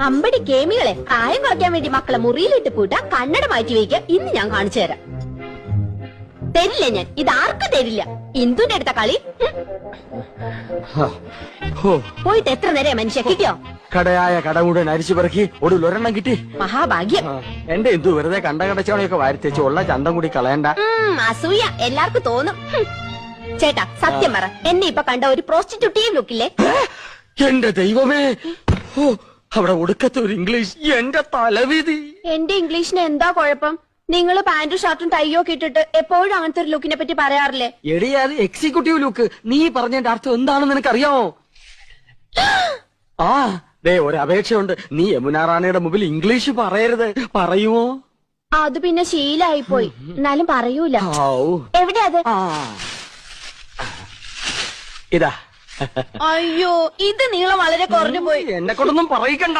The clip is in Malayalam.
അമ്പടി കേമികളെ പ്രായം കുറയ്ക്കാൻ വേണ്ടി മക്കളെ മുറിയിലിട്ട് പൂട്ട കണ്ണട മാറ്റി വയ്ക്കുക. ഇന്ന് ഞാൻ കാണിച്ചു തരാം. തരില്ല ഞാൻ, ഇതാർക്കും തരില്ല. ഇന്ദുന്റെ അടുത്ത കളി. പോയിട്ട് എത്ര നേരം മനുഷ്യ കിട്ടിയോ? കടയായ കട മുഴുവൻ അരിച്ചു പെറുക്കി ഒടുവിൽ ഒരെണ്ണം കിട്ടി. മഹാഭാഗ്യം. എന്റെ ഇന്ദു വെറുതെ കടച്ചവണയൊക്കെ വാരിത്തേച്ച് ഉള്ള ചന്തം കൂടി കളയണ്ട. അസൂയ എല്ലാവർക്കും തോന്നും. ചേട്ടാ സത്യം പറ, എന്നെ ഇപ്പൊ കണ്ട ഒരു പ്രോസ്റ്റിറ്റ്യൂട്ടീവ് ലുക്കില്ലേ? എന്റെ ദൈവമേ, അവിടെ ഒടുക്കത്തെ ഒരു ഇംഗ്ലീഷ്. എന്റെ തലവിധി. എന്റെ ഇംഗ്ലീഷിന് എന്താ കുഴപ്പം? നിങ്ങള് പാന്റും ഷർട്ടും ടൈയോ ഒക്കെ ഇട്ടിട്ട് എപ്പോഴും അങ്ങനത്തെ ഒരു ലുക്കിനെ പറ്റി പറയാറില്ലേ? എടി അത് എക്സിക്യൂട്ടീവ് ലുക്ക്. നീ പറഞ്ഞതിന്റെ അർത്ഥം എന്താണെന്ന് നിനക്കറിയാമോ? ആ ദേ ഒരു അപേക്ഷയുണ്ട്. നീ യമുന റാണിയുടെ മുമ്പിൽ ഇംഗ്ലീഷ് പറയരുത്. പറയുമോ? അത് പിന്നെ ശീലായിപ്പോയി. എന്നാലും പറയൂല. എവിടെയാ അത്? ഇതാ. അയ്യോ, ഇത് നീളം വളരെ കുറഞ്ഞു പോയി. എന്നെ കൊണ്ടൊന്നും പറയിക്കണ്ട.